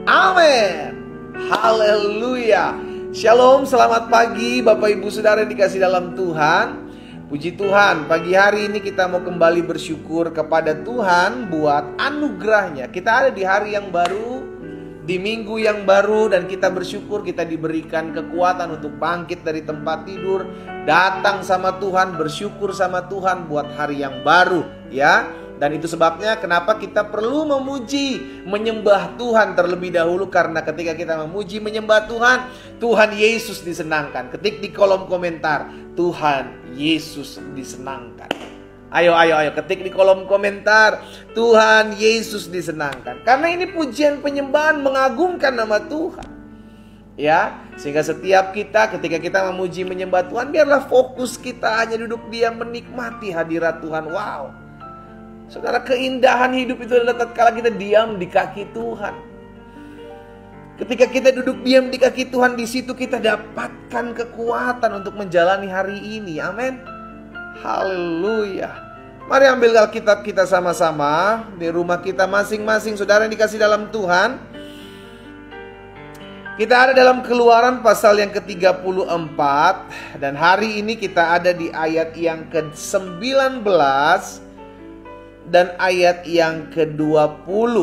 Amin. Haleluya. Shalom, selamat pagi Bapak Ibu Saudara yang dikasih dalam Tuhan. Puji Tuhan, pagi hari ini kita mau kembali bersyukur kepada Tuhan buat anugerahnya. Kita ada di hari yang baru, di minggu yang baru, dan kita bersyukur kita diberikan kekuatan untuk bangkit dari tempat tidur, datang sama Tuhan, bersyukur sama Tuhan buat hari yang baru, ya. Dan itu sebabnya kenapa kita perlu memuji, menyembah Tuhan terlebih dahulu. Karena ketika kita memuji, menyembah Tuhan, Tuhan Yesus disenangkan. Ketik di kolom komentar, Tuhan Yesus disenangkan. Ayo ketik di kolom komentar, Tuhan Yesus disenangkan. Karena ini pujian penyembahan mengagungkan nama Tuhan, ya. Sehingga setiap kita ketika kita memuji menyembah Tuhan, biarlah fokus kita hanya duduk diam menikmati hadirat Tuhan. Wow, saudara, keindahan hidup itu adalah tatkala kita diam di kaki Tuhan. Ketika kita duduk diam di kaki Tuhan, di situ kita dapatkan kekuatan untuk menjalani hari ini. Amin. Haleluya. Mari ambil Alkitab kita sama-sama di rumah kita masing-masing, saudara yang dikasih dalam Tuhan. Kita ada dalam Keluaran pasal yang ke-34, dan hari ini kita ada di ayat yang ke-19 dan ayat yang ke-20.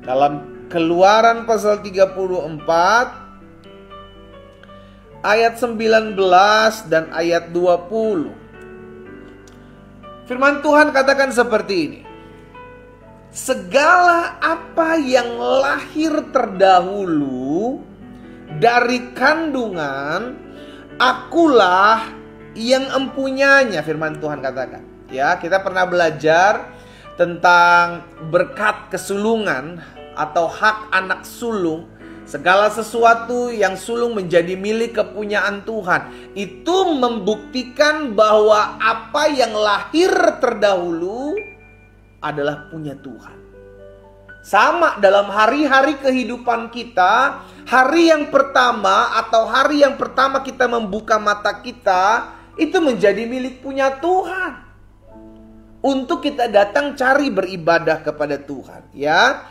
Dalam Keluaran pasal 34 ayat 19 dan ayat 20. Firman Tuhan katakan seperti ini. Segala apa yang lahir terdahulu dari kandungan, akulah yang empunyanya, firman Tuhan katakan. Ya, kita pernah belajar tentang berkat kesulungan atau hak anak sulung. Segala sesuatu yang sulung menjadi milik kepunyaan Tuhan. Itu membuktikan bahwa apa yang lahir terdahulu adalah punya Tuhan. Sama dalam hari-hari kehidupan kita, hari yang pertama atau hari yang pertama kita membuka mata kita, itu menjadi milik punya Tuhan. Untuk kita datang cari beribadah kepada Tuhan, ya.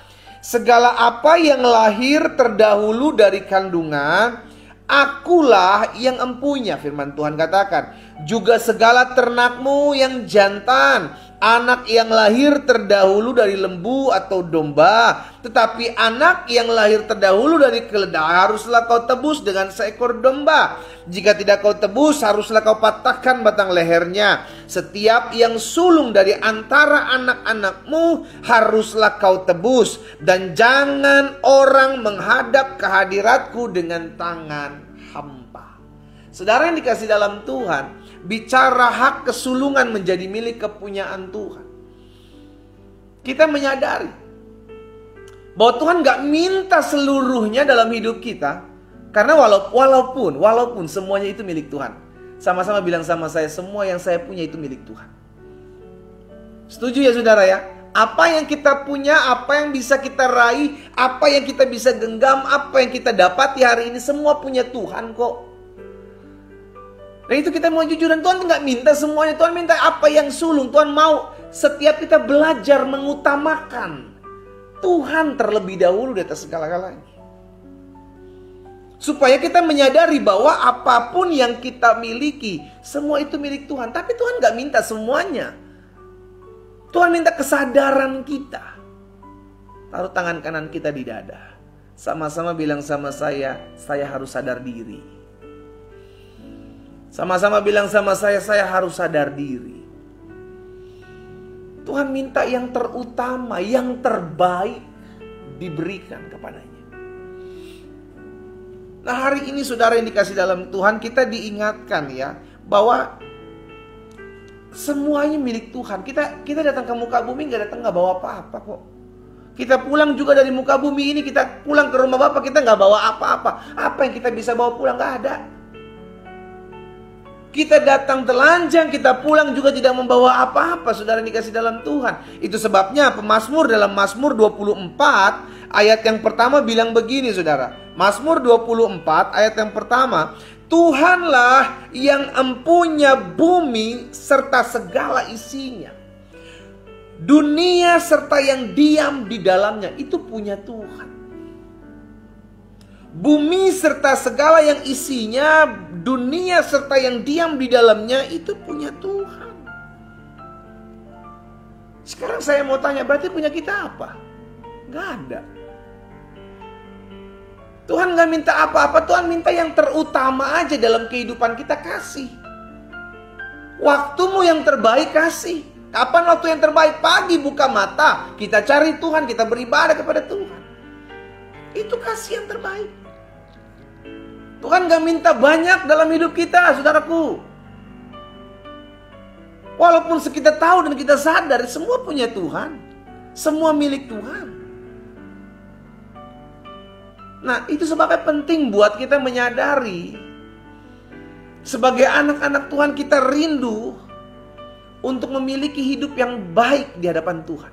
Segala apa yang lahir terdahulu dari kandungan, akulah yang empunya, firman Tuhan katakan. Juga segala ternakmu yang jantan, anak yang lahir terdahulu dari lembu atau domba. Tetapi anak yang lahir terdahulu dari keledai haruslah kau tebus dengan seekor domba. Jika tidak kau tebus, haruslah kau patahkan batang lehernya. Setiap yang sulung dari antara anak-anakmu haruslah kau tebus. Dan jangan orang menghadap ke hadiratku dengan tangan hampa. Saudara yang dikasih dalam Tuhan, bicara hak kesulungan menjadi milik kepunyaan Tuhan. Kita menyadari bahwa Tuhan gak minta seluruhnya dalam hidup kita. Karena walaupun semuanya itu milik Tuhan. Sama-sama bilang sama saya, semua yang saya punya itu milik Tuhan. Setuju ya saudara ya? Apa yang kita punya, apa yang bisa kita raih, apa yang kita bisa genggam, apa yang kita dapati hari ini, semua punya Tuhan kok. Dan itu kita mau jujur, dan Tuhan nggak minta semuanya. Tuhan minta apa yang sulung. Tuhan mau setiap kita belajar mengutamakan Tuhan terlebih dahulu di atas segala-galanya. Supaya kita menyadari bahwa apapun yang kita miliki, semua itu milik Tuhan. Tapi Tuhan nggak minta semuanya. Tuhan minta kesadaran kita. Taruh tangan kanan kita di dada. Sama-sama bilang sama saya harus sadar diri. Sama-sama bilang sama saya harus sadar diri. Tuhan minta yang terutama, yang terbaik diberikan kepadanya. Nah, hari ini saudara yang dikasih dalam Tuhan, kita diingatkan ya bahwa semuanya milik Tuhan. Kita datang ke muka bumi nggak bawa apa-apa kok. Kita pulang juga dari muka bumi ini, kita pulang ke rumah Bapa, kita nggak bawa apa-apa. Apa yang kita bisa bawa pulang? Nggak ada. Kita datang telanjang, kita pulang juga tidak membawa apa-apa, saudara yang dikasih dalam Tuhan. Itu sebabnya pemazmur dalam Mazmur 24 ayat yang pertama bilang begini saudara. Mazmur 24 ayat yang pertama, Tuhanlah yang empunya bumi serta segala isinya. Dunia serta yang diam di dalamnya itu punya Tuhan. Bumi serta segala yang isinya, dunia serta yang diam di dalamnya itu punya Tuhan. Sekarang saya mau tanya, berarti punya kita apa? Gak ada. Tuhan gak minta apa-apa, Tuhan minta yang terutama aja dalam kehidupan kita, kasih. Waktumu yang terbaik kasih. Kapan waktu yang terbaik? Pagi buka mata, kita cari Tuhan, kita beribadah kepada Tuhan. Itu kasih yang terbaik. Tuhan gak minta banyak dalam hidup kita, saudaraku. Walaupun kita tahu dan kita sadar, semua punya Tuhan. Semua milik Tuhan. Nah, itu sebabnya penting buat kita menyadari, sebagai anak-anak Tuhan kita rindu untuk memiliki hidup yang baik di hadapan Tuhan.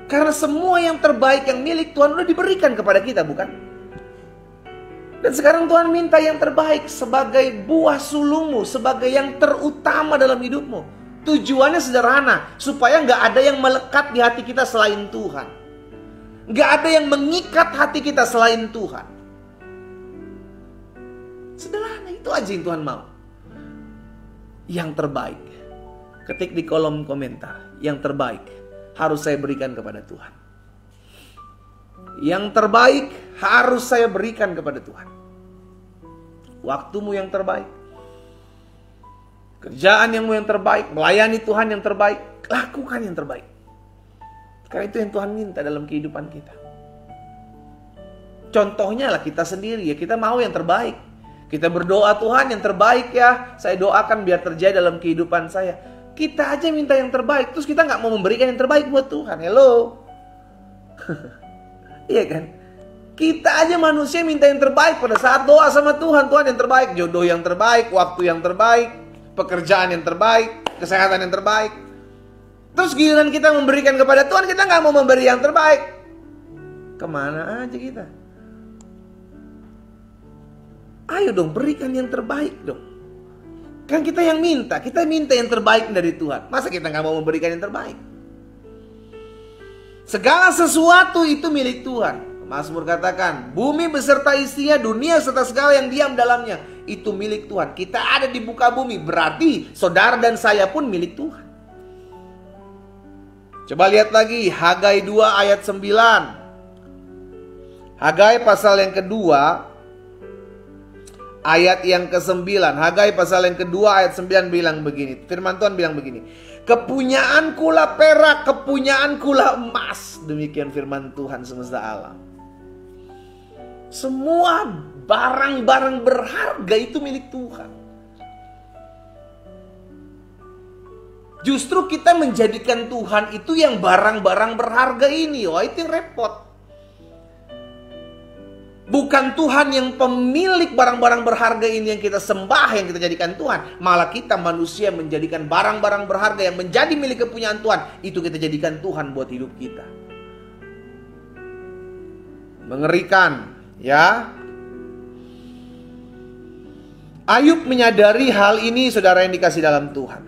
Karena semua yang terbaik yang milik Tuhan sudah diberikan kepada kita, bukan? Dan sekarang Tuhan minta yang terbaik sebagai buah sulungmu, sebagai yang terutama dalam hidupmu. Tujuannya sederhana, supaya nggak ada yang melekat di hati kita selain Tuhan. Nggak ada yang mengikat hati kita selain Tuhan. Sederhana, itu aja yang Tuhan mau. Yang terbaik. Ketik di kolom komentar, yang terbaik harus saya berikan kepada Tuhan. Yang terbaik harus saya berikan kepada Tuhan. Waktumu yang terbaik, kerjaan yang terbaik, melayani Tuhan yang terbaik, lakukan yang terbaik. Karena itu yang Tuhan minta dalam kehidupan kita. Contohnya lah kita sendiri, ya kita mau yang terbaik. Kita berdoa, Tuhan yang terbaik ya, saya doakan biar terjadi dalam kehidupan saya. Kita aja minta yang terbaik, terus kita gak mau memberikan yang terbaik buat Tuhan. Hello. Iya kan? Kita aja manusia minta yang terbaik pada saat doa sama Tuhan. Tuhan yang terbaik, jodoh yang terbaik, waktu yang terbaik, pekerjaan yang terbaik, kesehatan yang terbaik. Terus giliran kita memberikan kepada Tuhan, kita gak mau memberi yang terbaik. Kemana aja kita? Ayo dong, berikan yang terbaik dong. Kan kita yang minta, kita minta yang terbaik dari Tuhan. Masa kita gak mau memberikan yang terbaik? Segala sesuatu itu milik Tuhan. Mazmur katakan, bumi beserta isinya, dunia serta segala yang diam dalamnya, itu milik Tuhan. Kita ada di muka bumi, berarti saudara dan saya pun milik Tuhan. Coba lihat lagi, Hagai 2 ayat 9. Hagai pasal yang kedua, ayat yang ke-9. Hagai pasal yang kedua ayat 9 bilang begini. Firman Tuhan bilang begini. Kepunyaanku lah perak, kepunyaanku lah emas. Demikian firman Tuhan semesta alam. Semua barang-barang berharga itu milik Tuhan. Justru kita menjadikan Tuhan itu yang barang-barang berharga ini. Wah, itu yang repot. Bukan Tuhan yang pemilik barang-barang berharga ini yang kita sembah, yang kita jadikan Tuhan. Malah kita manusia menjadikan barang-barang berharga yang menjadi milik kepunyaan Tuhan. Itu kita jadikan Tuhan buat hidup kita. Mengerikan. Ya, Ayub menyadari hal ini, saudara yang dikasih dalam Tuhan.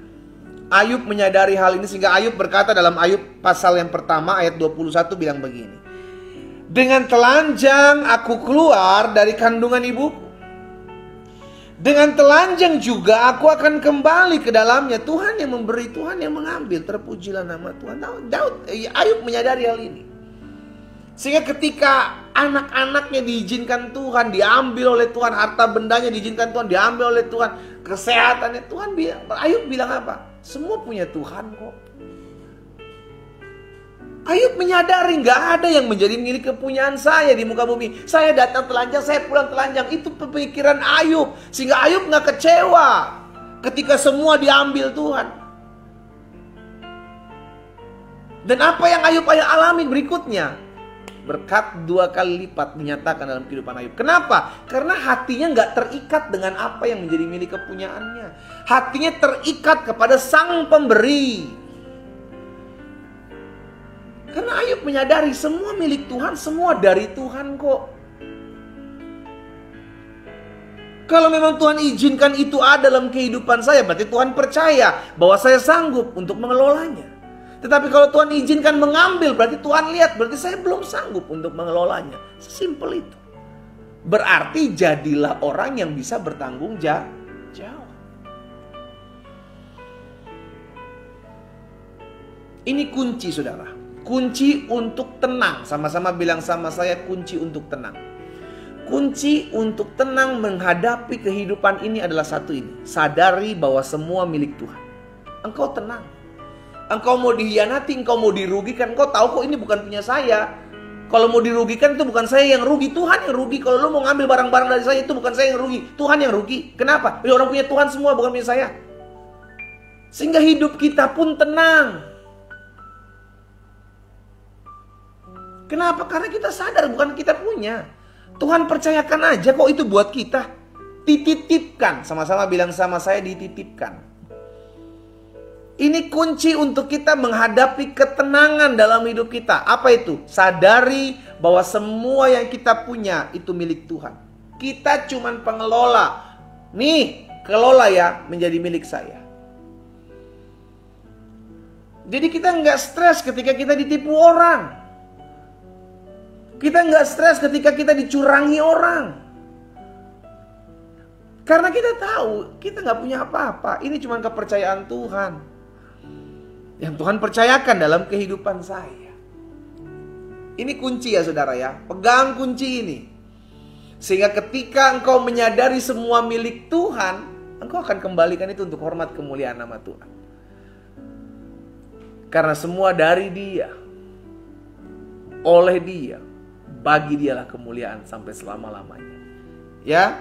Ayub menyadari hal ini sehingga Ayub berkata dalam Ayub pasal yang pertama ayat 21 bilang begini. Dengan telanjang aku keluar dari kandungan ibuku. Dengan telanjang juga aku akan kembali ke dalamnya. Tuhan yang memberi, Tuhan yang mengambil. Terpujilah nama Tuhan. Ayub menyadari hal ini. Sehingga ketika anak-anaknya diizinkan Tuhan, diambil oleh Tuhan, harta bendanya diizinkan Tuhan, diambil oleh Tuhan, kesehatannya Tuhan bilang, Ayub bilang apa? Semua punya Tuhan kok. Ayub menyadari nggak ada yang menjadi milik kepunyaan saya di muka bumi. Saya datang telanjang, saya pulang telanjang. Itu pemikiran Ayub. Sehingga Ayub nggak kecewa ketika semua diambil Tuhan. Dan apa yang Ayub alami berikutnya? Berkat 2 kali lipat dinyatakan dalam kehidupan Ayub. Kenapa? Karena hatinya nggak terikat dengan apa yang menjadi milik kepunyaannya. Hatinya terikat kepada Sang Pemberi. Karena Ayub menyadari semua milik Tuhan, semua dari Tuhan kok. Kalau memang Tuhan izinkan itu ada dalam kehidupan saya, berarti Tuhan percaya bahwa saya sanggup untuk mengelolanya. Tetapi kalau Tuhan izinkan mengambil, berarti Tuhan lihat, berarti saya belum sanggup untuk mengelolanya. Sesimpel itu. Berarti jadilah orang yang bisa bertanggung jawab. Ini kunci, saudara. Kunci untuk tenang. Sama-sama bilang sama saya, kunci untuk tenang. Kunci untuk tenang menghadapi kehidupan ini adalah satu ini. Sadari bahwa semua milik Tuhan. Engkau tenang. Engkau mau dihianati, engkau mau dirugikan, engkau tahu kok ini bukan punya saya. Kalau mau dirugikan itu bukan saya yang rugi, Tuhan yang rugi. Kalau lo mau ngambil barang-barang dari saya itu bukan saya yang rugi, Tuhan yang rugi. Kenapa? Bila orang punya Tuhan semua, bukan punya saya. Sehingga hidup kita pun tenang. Kenapa? Karena kita sadar bukan kita punya. Tuhan percayakan aja kok itu buat kita. Dititipkan. Sama-sama bilang sama saya, dititipkan. Ini kunci untuk kita menghadapi ketenangan dalam hidup kita. Apa itu? Sadari bahwa semua yang kita punya itu milik Tuhan. Kita cuman pengelola. Nih, kelola ya, menjadi milik saya. Jadi kita nggak stres ketika kita ditipu orang. Kita nggak stres ketika kita dicurangi orang. Karena kita tahu kita nggak punya apa-apa. Ini cuma kepercayaan Tuhan yang Tuhan percayakan dalam kehidupan saya. Ini kunci ya saudara ya. Pegang kunci ini. Sehingga ketika engkau menyadari semua milik Tuhan, engkau akan kembalikan itu untuk hormat kemuliaan nama Tuhan. Karena semua dari Dia, oleh Dia, bagi Dialah kemuliaan sampai selama-lamanya. Ya.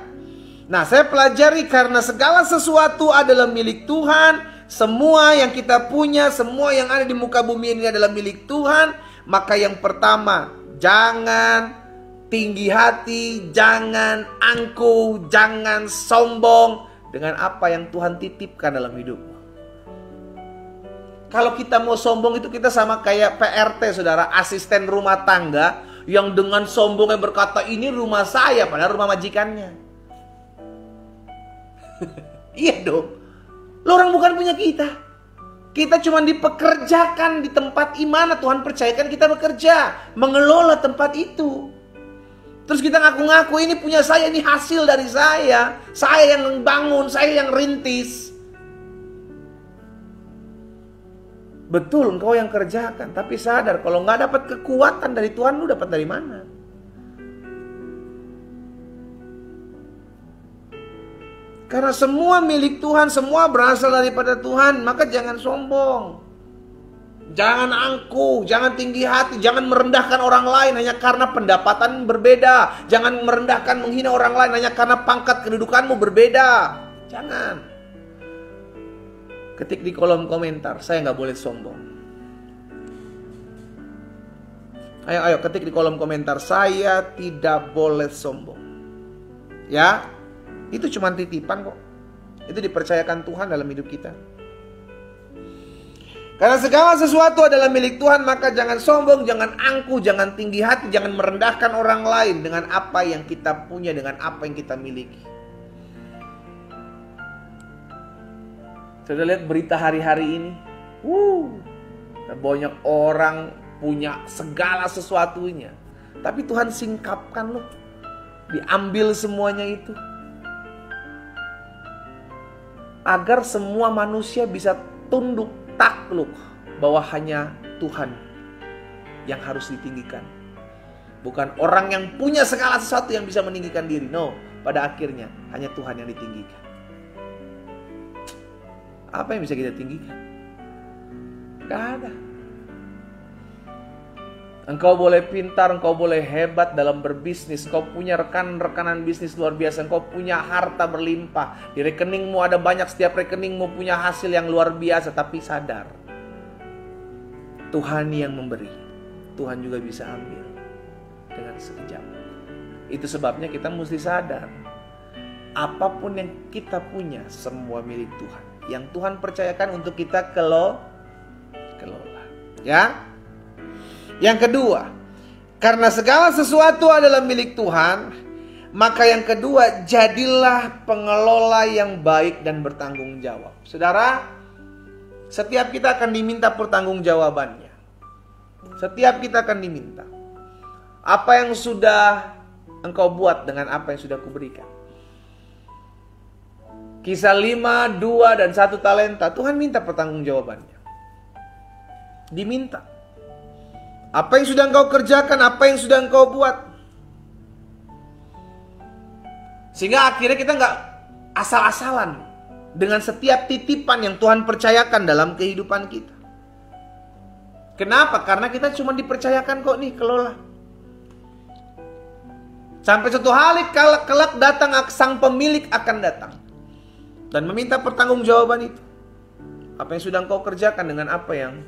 Nah, saya pelajari karena segala sesuatu adalah milik Tuhan. Semua yang kita punya, semua yang ada di muka bumi ini adalah milik Tuhan. Maka yang pertama, jangan tinggi hati, jangan angkuh, jangan sombong dengan apa yang Tuhan titipkan dalam hidupmu. Kalau kita mau sombong itu kita sama kayak PRT, saudara, asisten rumah tangga yang dengan sombongnya berkata ini rumah saya padahal rumah majikannya. Iya dong. Lo orang bukan punya kita. Kita cuma dipekerjakan di tempat imana Tuhan percayakan kita bekerja, mengelola tempat itu. Terus kita ngaku-ngaku ini punya saya, ini hasil dari saya. Saya yang bangun, saya yang rintis. Betul, engkau yang kerjakan, tapi sadar kalau nggak dapat kekuatan dari Tuhan, lu dapat dari mana? Karena semua milik Tuhan, semua berasal daripada Tuhan, maka jangan sombong. Jangan angkuh, jangan tinggi hati, jangan merendahkan orang lain hanya karena pendapatan berbeda. Jangan merendahkan, menghina orang lain hanya karena pangkat kedudukanmu berbeda. Jangan. Ketik di kolom komentar, saya nggak boleh sombong. Ayo ketik di kolom komentar, saya tidak boleh sombong. Ya, itu cuma titipan kok. Itu dipercayakan Tuhan dalam hidup kita. Karena segala sesuatu adalah milik Tuhan, maka jangan sombong, jangan angkuh, jangan tinggi hati, jangan merendahkan orang lain dengan apa yang kita punya, dengan apa yang kita miliki. Sudah lihat berita hari-hari ini? Banyak orang punya segala sesuatunya, tapi Tuhan singkapkan loh, diambil semuanya itu, agar semua manusia bisa tunduk takluk bahwa hanya Tuhan yang harus ditinggikan. Bukan orang yang punya segala sesuatu yang bisa meninggikan diri. No, pada akhirnya hanya Tuhan yang ditinggikan. Apa yang bisa kita tinggikan? Gak ada. Engkau boleh pintar, engkau boleh hebat dalam berbisnis, engkau punya rekan-rekanan bisnis luar biasa, engkau punya harta berlimpah, di rekeningmu ada banyak, setiap rekeningmu punya hasil yang luar biasa, tapi sadar, Tuhan yang memberi, Tuhan juga bisa ambil dengan sekejap. Itu sebabnya kita mesti sadar, apapun yang kita punya, semua milik Tuhan, yang Tuhan percayakan untuk kita kelola. Ya. Yang kedua, karena segala sesuatu adalah milik Tuhan, maka yang kedua, jadilah pengelola yang baik dan bertanggung jawab. Saudara, setiap kita akan diminta pertanggungjawabannya. Setiap kita akan diminta. Apa yang sudah engkau buat dengan apa yang sudah kuberikan? Kisah 5, 2, dan 1 talenta. Tuhan minta pertanggungjawabannya. Diminta. Apa yang sudah engkau kerjakan, apa yang sudah engkau buat. Sehingga akhirnya kita nggak asal-asalan dengan setiap titipan yang Tuhan percayakan dalam kehidupan kita. Kenapa? Karena kita cuma dipercayakan kok nih, kelola. Sampai suatu hari kelak datang, sang pemilik akan datang dan meminta pertanggungjawaban itu. Apa yang sudah engkau kerjakan dengan apa yang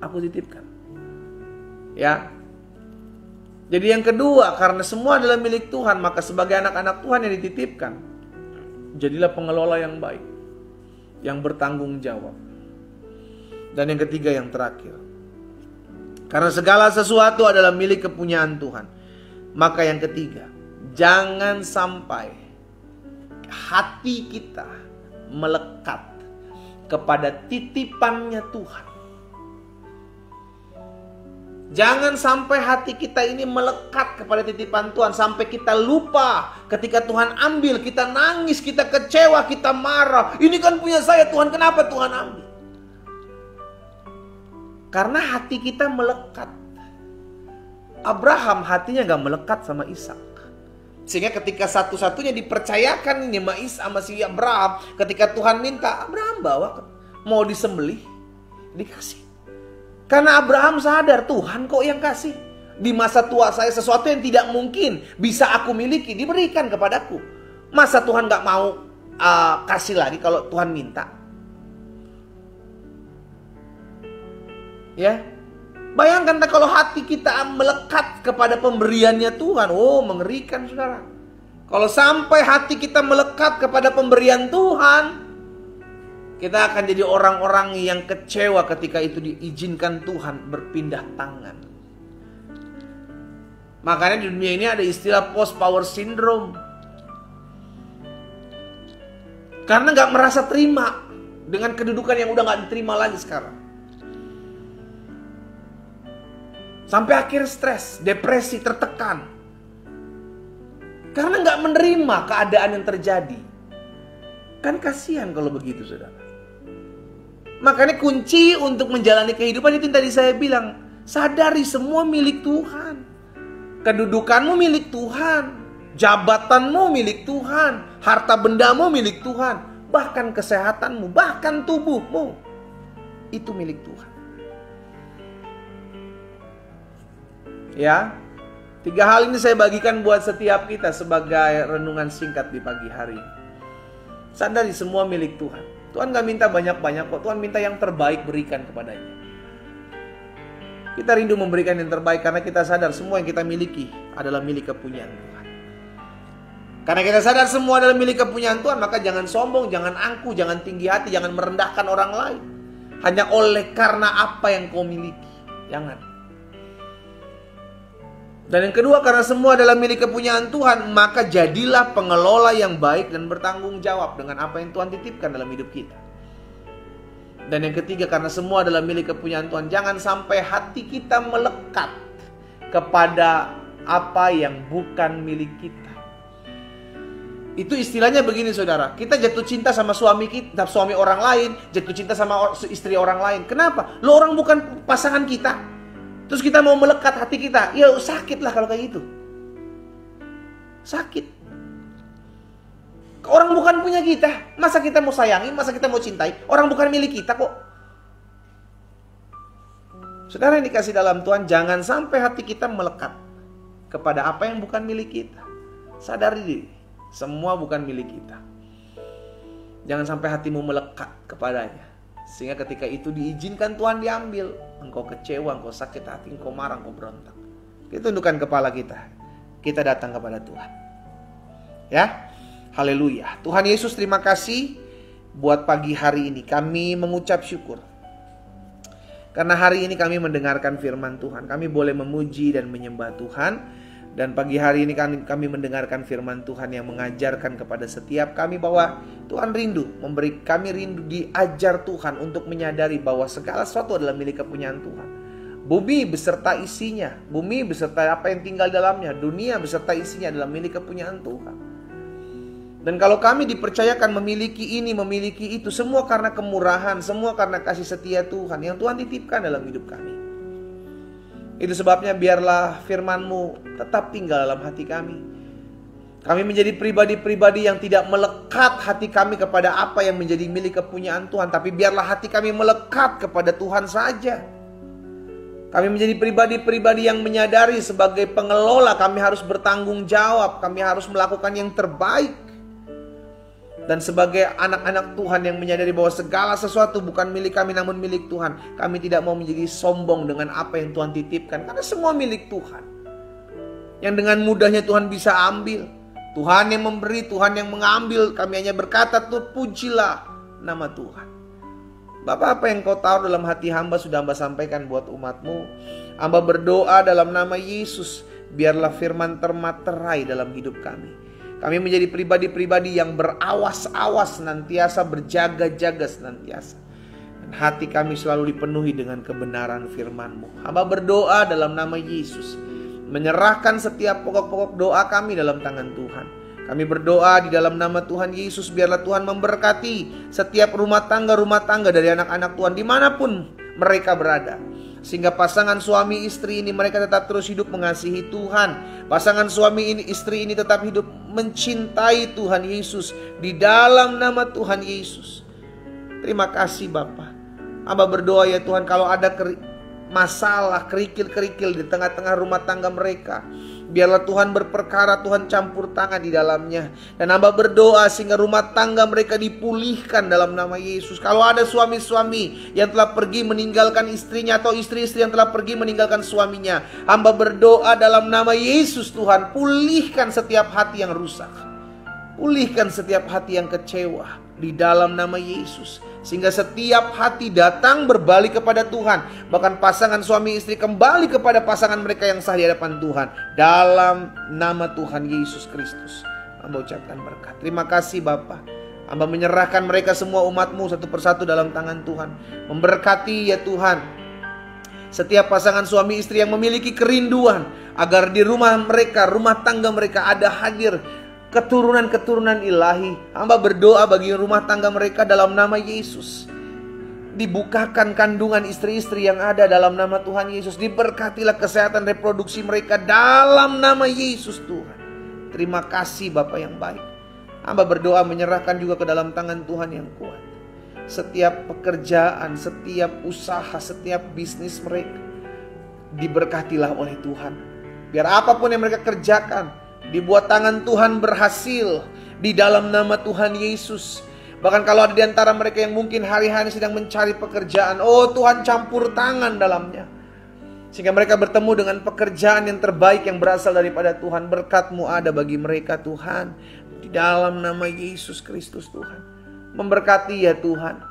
aku titipkan. Ya. Jadi yang kedua, karena semua adalah milik Tuhan, maka sebagai anak-anak Tuhan yang dititipkan, jadilah pengelola yang baik, yang bertanggung jawab. Dan yang ketiga, yang terakhir, karena segala sesuatu adalah milik kepunyaan Tuhan, maka yang ketiga, jangan sampai hati kita melekat kepada titipannya Tuhan. Jangan sampai hati kita ini melekat kepada titipan Tuhan sampai kita lupa ketika Tuhan ambil, kita nangis, kita kecewa, kita marah. Ini kan punya saya Tuhan, kenapa Tuhan ambil? Karena hati kita melekat. Abraham hatinya gak melekat sama Ishak. Sehingga ketika satu-satunya dipercayakan ini sama si Abraham, ketika Tuhan minta, Abraham bawa, mau disembelih, dikasih. Karena Abraham sadar, Tuhan kok yang kasih. Di masa tua saya sesuatu yang tidak mungkin bisa aku miliki, diberikan kepadaku. Masa Tuhan gak mau kasih lagi kalau Tuhan minta? Ya, bayangkan kalau hati kita melekat kepada pemberiannya Tuhan. Oh, mengerikan saudara. Kalau sampai hati kita melekat kepada pemberian Tuhan, kita akan jadi orang-orang yang kecewa ketika itu diizinkan Tuhan berpindah tangan. Makanya di dunia ini ada istilah post power syndrome. Karena gak merasa terima dengan kedudukan yang udah gak diterima lagi sekarang. Sampai akhir stres, depresi, tertekan. Karena gak menerima keadaan yang terjadi. Kan kasihan kalau begitu saudara. Makanya kunci untuk menjalani kehidupan itu yang tadi saya bilang. Sadari semua milik Tuhan. Kedudukanmu milik Tuhan. Jabatanmu milik Tuhan. Harta bendamu milik Tuhan. Bahkan kesehatanmu, bahkan tubuhmu. Itu milik Tuhan. Ya, 3 hal ini saya bagikan buat setiap kita sebagai renungan singkat di pagi hari ini. Sadari semua milik Tuhan. Tuhan gak minta banyak-banyak kok. Tuhan minta yang terbaik berikan kepadanya. Kita rindu memberikan yang terbaik karena kita sadar semua yang kita miliki adalah milik kepunyaan Tuhan. Karena kita sadar semua adalah milik kepunyaan Tuhan, maka jangan sombong, jangan angkuh, jangan tinggi hati, jangan merendahkan orang lain. Hanya oleh karena apa yang kau miliki. Jangan. Dan yang kedua, karena semua adalah milik kepunyaan Tuhan, maka jadilah pengelola yang baik dan bertanggung jawab dengan apa yang Tuhan titipkan dalam hidup kita. Dan yang ketiga, karena semua adalah milik kepunyaan Tuhan, jangan sampai hati kita melekat kepada apa yang bukan milik kita. Itu istilahnya begini saudara, kita jatuh cinta sama suami kita, suami orang lain, jatuh cinta sama istri orang lain. Kenapa? Lo orang bukan pasangan kita. Terus kita mau melekat hati kita, ya sakit lah kalau kayak gitu. Sakit. Orang bukan punya kita, masa kita mau sayangi, masa kita mau cintai? Orang bukan milik kita kok. Saudara yang dikasih dalam Tuhan, jangan sampai hati kita melekat kepada apa yang bukan milik kita. Sadari diri, semua bukan milik kita. Jangan sampai hatimu melekat kepadanya. Sehingga ketika itu diizinkan Tuhan diambil, engkau kecewa, engkau sakit hati, engkau marah, engkau berontak. Kita tundukkan kepala kita. Kita datang kepada Tuhan. Ya, haleluya. Tuhan Yesus, terima kasih buat pagi hari ini. Kami mengucap syukur. Karena hari ini kami mendengarkan firman Tuhan. Kami boleh memuji dan menyembah Tuhan. Dan pagi hari ini kami mendengarkan firman Tuhan yang mengajarkan kepada setiap kami bahwa Tuhan rindu, kami rindu diajar Tuhan untuk menyadari bahwa segala sesuatu adalah milik kepunyaan Tuhan. Bumi beserta isinya, bumi beserta apa yang tinggal dalamnya, dunia beserta isinya adalah milik kepunyaan Tuhan. Dan kalau kami dipercayakan memiliki ini, memiliki itu, semua karena kemurahan, semua karena kasih setia Tuhan yang Tuhan titipkan dalam hidup kami. Itu sebabnya biarlah firman-Mu tetap tinggal dalam hati kami. Kami menjadi pribadi-pribadi yang tidak melekat hati kami kepada apa yang menjadi milik kepunyaan Tuhan, tapi biarlah hati kami melekat kepada Tuhan saja. Kami menjadi pribadi-pribadi yang menyadari sebagai pengelola kami harus bertanggung jawab, kami harus melakukan yang terbaik. Dan sebagai anak-anak Tuhan yang menyadari bahwa segala sesuatu bukan milik kami namun milik Tuhan, kami tidak mau menjadi sombong dengan apa yang Tuhan titipkan, karena semua milik Tuhan. Yang dengan mudahnya Tuhan bisa ambil. Tuhan yang memberi, Tuhan yang mengambil. Kami hanya berkata, Tuhan, pujilah nama Tuhan. Bapak, apa yang kau tahu dalam hati hamba sudah hamba sampaikan buat umat-Mu. Hamba berdoa dalam nama Yesus, biarlah firman termaterai dalam hidup kami. Kami menjadi pribadi-pribadi yang berawas-awas senantiasa, berjaga-jaga senantiasa. Dan hati kami selalu dipenuhi dengan kebenaran firman-Mu. Hamba berdoa dalam nama Yesus, menyerahkan setiap pokok-pokok doa kami dalam tangan Tuhan. Kami berdoa di dalam nama Tuhan Yesus, biarlah Tuhan memberkati setiap rumah tangga dari anak-anak Tuhan dimanapun mereka berada. Sehingga pasangan suami istri ini mereka tetap terus hidup mengasihi Tuhan. Pasangan suami ini istri ini tetap hidup mencintai Tuhan Yesus di dalam nama Tuhan Yesus. Terima kasih Bapa. Hamba berdoa ya Tuhan, kalau ada masalah, kerikil-kerikil di tengah-tengah rumah tangga mereka, biarlah Tuhan berperkara, Tuhan campur tangan di dalamnya. Dan hamba berdoa sehingga rumah tangga mereka dipulihkan dalam nama Yesus. Kalau ada suami-suami yang telah pergi meninggalkan istrinya, atau istri-istri yang telah pergi meninggalkan suaminya, hamba berdoa dalam nama Yesus, Tuhan, pulihkan setiap hati yang rusak, pulihkan setiap hati yang kecewa di dalam nama Yesus. Sehingga setiap hati datang berbalik kepada Tuhan. Bahkan pasangan suami istri kembali kepada pasangan mereka yang sah di hadapan Tuhan. Dalam nama Tuhan Yesus Kristus, hamba ucapkan berkat. Terima kasih Bapa. Hamba menyerahkan mereka semua umat-Mu satu persatu dalam tangan Tuhan. Memberkati ya Tuhan setiap pasangan suami istri yang memiliki kerinduan agar di rumah mereka, rumah tangga mereka ada hadir keturunan-keturunan ilahi. Hamba berdoa bagi rumah tangga mereka dalam nama Yesus. Dibukakan kandungan istri-istri yang ada dalam nama Tuhan Yesus. Diberkatilah kesehatan reproduksi mereka dalam nama Yesus Tuhan. Terima kasih Bapa yang baik. Hamba berdoa menyerahkan juga ke dalam tangan Tuhan yang kuat setiap pekerjaan, setiap usaha, setiap bisnis mereka. Diberkatilah oleh Tuhan. Biar apapun yang mereka kerjakan dibuat tangan Tuhan berhasil di dalam nama Tuhan Yesus. Bahkan kalau ada di antara mereka yang mungkin hari-hari sedang mencari pekerjaan, oh Tuhan campur tangan dalamnya, sehingga mereka bertemu dengan pekerjaan yang terbaik yang berasal daripada Tuhan. Berkat-Mu ada bagi mereka Tuhan, di dalam nama Yesus Kristus Tuhan. Memberkati ya Tuhan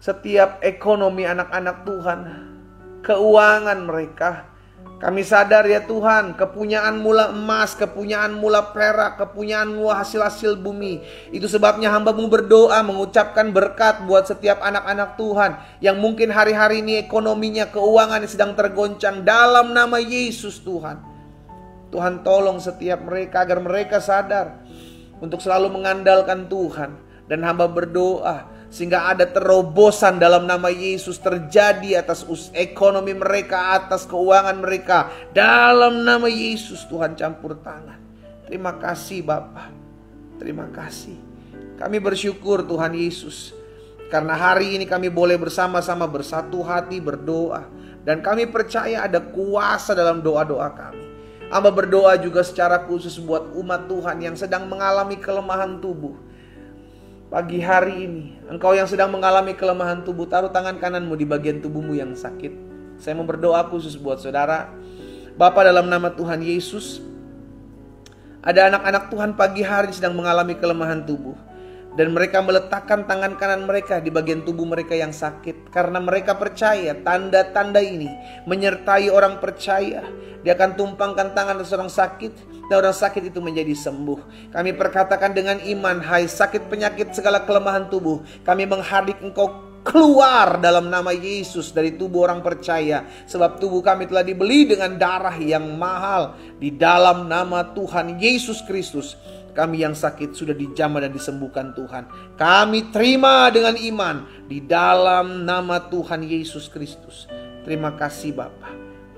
setiap ekonomi anak-anak Tuhan, keuangan mereka. Kami sadar ya Tuhan, kepunyaan mula emas, kepunyaan mula perak, kepunyaan mula hasil-hasil bumi. Itu sebabnya hamba-Mu berdoa mengucapkan berkat buat setiap anak-anak Tuhan yang mungkin hari-hari ini ekonominya, keuangannya sedang tergoncang. Dalam nama Yesus Tuhan, Tuhan tolong setiap mereka agar mereka sadar untuk selalu mengandalkan Tuhan. Dan hamba berdoa sehingga ada terobosan dalam nama Yesus terjadi atas ekonomi mereka, atas keuangan mereka. Dalam nama Yesus Tuhan campur tangan. Terima kasih Bapa. Terima kasih. Kami bersyukur Tuhan Yesus, karena hari ini kami boleh bersama-sama bersatu hati berdoa. Dan kami percaya ada kuasa dalam doa-doa kami. Hamba berdoa juga secara khusus buat umat Tuhan yang sedang mengalami kelemahan tubuh. Pagi hari ini, engkau yang sedang mengalami kelemahan tubuh, taruh tangan kananmu di bagian tubuhmu yang sakit. Saya mau berdoa khusus buat saudara. Bapa, dalam nama Tuhan Yesus, ada anak-anak Tuhan pagi hari sedang mengalami kelemahan tubuh. Dan mereka meletakkan tangan kanan mereka di bagian tubuh mereka yang sakit. Karena mereka percaya tanda-tanda ini menyertai orang percaya. Dia akan tumpangkan tangan seorang sakit, dan orang sakit itu menjadi sembuh. Kami perkatakan dengan iman, hai sakit penyakit segala kelemahan tubuh, kami menghardik engkau keluar dalam nama Yesus dari tubuh orang percaya. Sebab tubuh kami telah dibeli dengan darah yang mahal. Di dalam nama Tuhan Yesus Kristus, kami yang sakit sudah dijamah dan disembuhkan Tuhan. Kami terima dengan iman di dalam nama Tuhan Yesus Kristus. Terima kasih Bapa.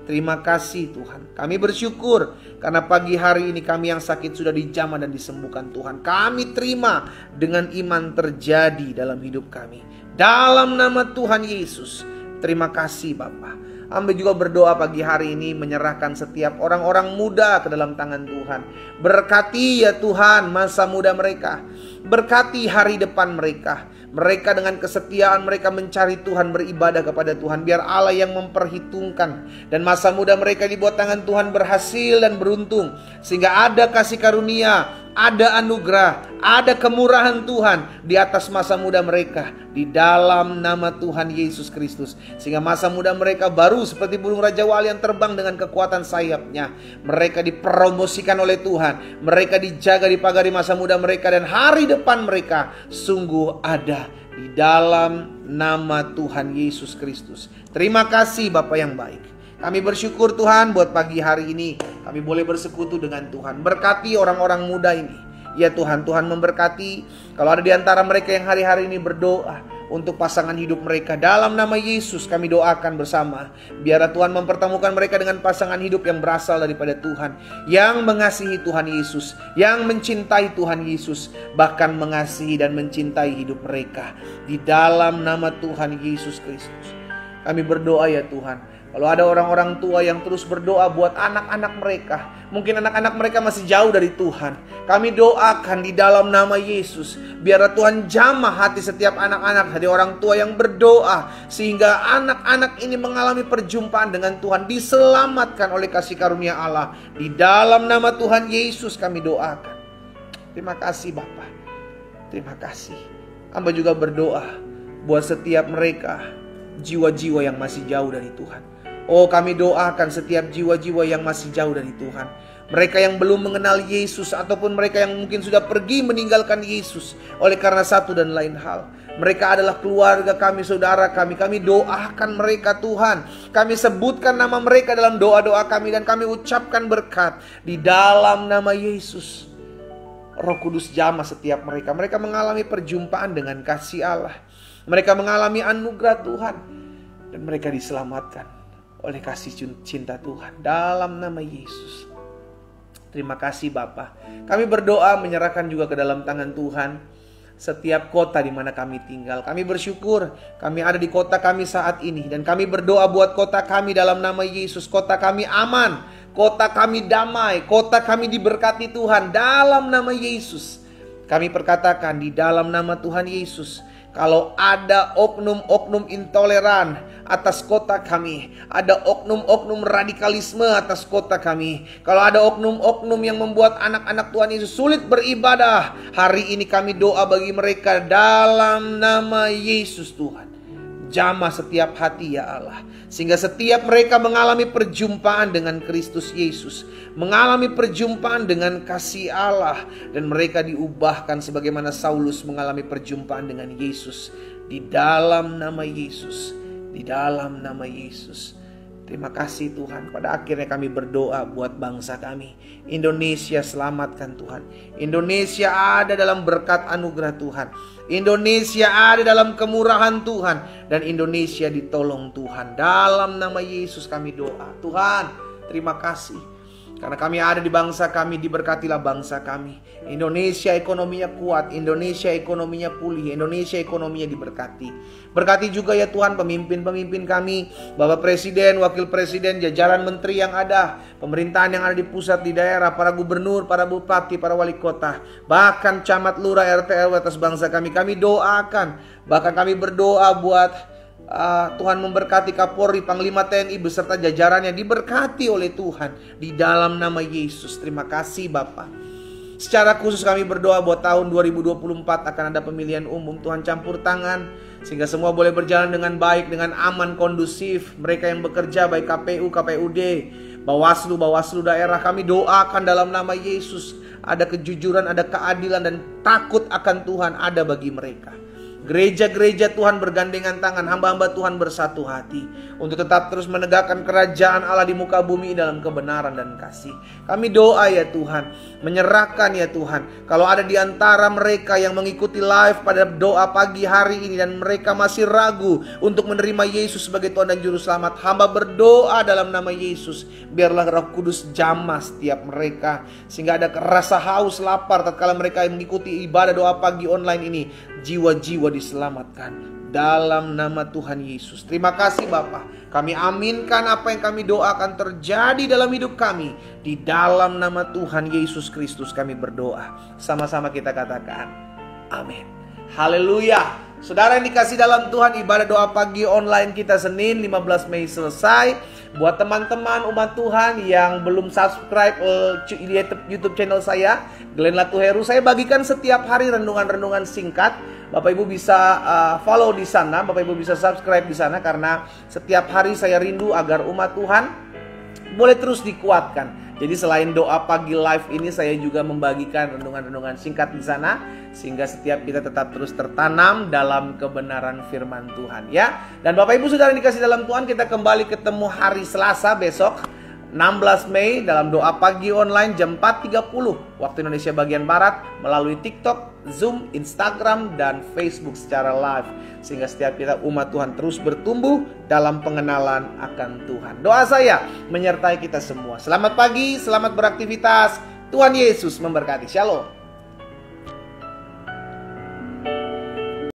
Terima kasih Tuhan. Kami bersyukur karena pagi hari ini kami yang sakit sudah dijamah dan disembuhkan Tuhan. Kami terima dengan iman terjadi dalam hidup kami. Dalam nama Tuhan Yesus. Terima kasih Bapa. Hamba juga berdoa pagi hari ini menyerahkan setiap orang-orang muda ke dalam tangan Tuhan. Berkati ya Tuhan masa muda mereka. Berkati hari depan mereka. Mereka dengan kesetiaan mereka mencari Tuhan, beribadah kepada Tuhan. Biar Allah yang memperhitungkan. Dan masa muda mereka di bawah tangan Tuhan berhasil dan beruntung. Sehingga ada kasih karunia, ada anugerah, ada kemurahan Tuhan di atas masa muda mereka. Di dalam nama Tuhan Yesus Kristus. Sehingga masa muda mereka baru seperti burung Raja Wali yang terbang dengan kekuatan sayapnya. Mereka dipromosikan oleh Tuhan. Mereka dijaga, dipagari masa muda mereka. Dan hari depan mereka sungguh ada. Di dalam nama Tuhan Yesus Kristus. Terima kasih Bapa yang baik. Kami bersyukur Tuhan buat pagi hari ini kami boleh bersekutu dengan Tuhan. Berkati orang-orang muda ini. Ya Tuhan, Tuhan memberkati. Kalau ada di antara mereka yang hari-hari ini berdoa untuk pasangan hidup mereka, dalam nama Yesus kami doakan bersama. Biar Tuhan mempertemukan mereka dengan pasangan hidup yang berasal daripada Tuhan, yang mengasihi Tuhan Yesus, yang mencintai Tuhan Yesus, bahkan mengasihi dan mencintai hidup mereka. Di dalam nama Tuhan Yesus Kristus kami berdoa ya Tuhan. Kalau ada orang-orang tua yang terus berdoa buat anak-anak mereka, mungkin anak-anak mereka masih jauh dari Tuhan, kami doakan di dalam nama Yesus, biar Tuhan jamah hati setiap anak-anak, hati orang tua yang berdoa, sehingga anak-anak ini mengalami perjumpaan dengan Tuhan, diselamatkan oleh kasih karunia Allah. Di dalam nama Tuhan Yesus kami doakan. Terima kasih Bapa. Terima kasih. Hamba juga berdoa buat setiap mereka, jiwa-jiwa yang masih jauh dari Tuhan. Oh, kami doakan setiap jiwa-jiwa yang masih jauh dari Tuhan. Mereka yang belum mengenal Yesus, ataupun mereka yang mungkin sudah pergi meninggalkan Yesus oleh karena satu dan lain hal. Mereka adalah keluarga kami, saudara kami. Kami doakan mereka Tuhan. Kami sebutkan nama mereka dalam doa-doa kami. Dan kami ucapkan berkat di dalam nama Yesus. Roh Kudus jamah setiap mereka. Mereka mengalami perjumpaan dengan kasih Allah. Mereka mengalami anugerah Tuhan. Dan mereka diselamatkan oleh kasih cinta Tuhan dalam nama Yesus. Terima kasih Bapa. Kami berdoa menyerahkan juga ke dalam tangan Tuhan setiap kota di mana kami tinggal. Kami bersyukur kami ada di kota kami saat ini. Dan kami berdoa buat kota kami dalam nama Yesus. Kota kami aman, kota kami damai, kota kami diberkati Tuhan dalam nama Yesus. Kami perkatakan di dalam nama Tuhan Yesus, kalau ada oknum-oknum intoleran atas kota kami, ada oknum-oknum radikalisme atas kota kami, kalau ada oknum-oknum yang membuat anak-anak Tuhan Yesus sulit beribadah, hari ini kami doa bagi mereka dalam nama Yesus Tuhan. Jamah setiap hati ya Allah, sehingga setiap mereka mengalami perjumpaan dengan Kristus Yesus, mengalami perjumpaan dengan kasih Allah, dan mereka diubahkan sebagaimana Saulus mengalami perjumpaan dengan Yesus. Di dalam nama Yesus, di dalam nama Yesus. Terima kasih Tuhan. Pada akhirnya kami berdoa buat bangsa kami, Indonesia, selamatkan Tuhan. Indonesia ada dalam berkat anugerah Tuhan. Indonesia ada dalam kemurahan Tuhan. Dan Indonesia ditolong Tuhan. Dalam nama Yesus kami doa. Tuhan, terima kasih. Karena kami ada di bangsa kami, diberkatilah bangsa kami. Indonesia ekonominya kuat, Indonesia ekonominya pulih, Indonesia ekonominya diberkati. Berkati juga ya Tuhan pemimpin-pemimpin kami, Bapak Presiden, Wakil Presiden, jajaran menteri yang ada, pemerintahan yang ada di pusat, di daerah, para gubernur, para bupati, para wali kota, bahkan camat, lurah, RT, RW atas bangsa kami. Kami doakan, bahkan kami berdoa buat Tuhan memberkati Kapolri, Panglima TNI beserta jajarannya, diberkati oleh Tuhan di dalam nama Yesus. Terima kasih Bapa. Secara khusus kami berdoa buat tahun 2024 akan ada pemilihan umum. Tuhan campur tangan sehingga semua boleh berjalan dengan baik, dengan aman, kondusif. Mereka yang bekerja baik KPU, KPUD, Bawaslu daerah, kami doakan dalam nama Yesus ada kejujuran, ada keadilan, dan takut akan Tuhan ada bagi mereka. Gereja-gereja Tuhan bergandengan tangan, hamba-hamba Tuhan bersatu hati untuk tetap terus menegakkan kerajaan Allah di muka bumi dalam kebenaran dan kasih. Kami doa ya Tuhan, menyerahkan ya Tuhan, kalau ada di antara mereka yang mengikuti live pada doa pagi hari ini dan mereka masih ragu untuk menerima Yesus sebagai Tuhan dan Juru Selamat, hamba berdoa dalam nama Yesus, biarlah Roh Kudus jamah setiap mereka sehingga ada rasa haus lapar tatkala mereka mengikuti ibadah doa pagi online ini. Jiwa-jiwa diselamatkan dalam nama Tuhan Yesus. Terima kasih Bapa. Kami aminkan apa yang kami doakan terjadi dalam hidup kami. Di dalam nama Tuhan Yesus Kristus kami berdoa. Sama-sama kita katakan amin. Haleluya. Saudara yang dikasih dalam Tuhan, ibadah doa pagi online kita Senin 15 Mei selesai. Buat teman-teman umat Tuhan yang belum subscribe YouTube channel saya, Glenn Latuheru, saya bagikan setiap hari renungan-renungan singkat. Bapak Ibu bisa follow di sana, Bapak Ibu bisa subscribe di sana, karena setiap hari saya rindu agar umat Tuhan boleh terus dikuatkan. Jadi selain doa pagi live ini, saya juga membagikan renungan-renungan singkat di sana, sehingga setiap kita tetap terus tertanam dalam kebenaran firman Tuhan ya. Dan Bapak Ibu Saudara yang dikasih dalam Tuhan, kita kembali ketemu hari Selasa besok 16 Mei dalam doa pagi online jam 4.30 waktu Indonesia bagian Barat melalui TikTok, Zoom, Instagram, dan Facebook secara live. Sehingga setiap kita umat Tuhan terus bertumbuh dalam pengenalan akan Tuhan. Doa saya menyertai kita semua. Selamat pagi, selamat beraktivitas. Tuhan Yesus memberkati. Shalom.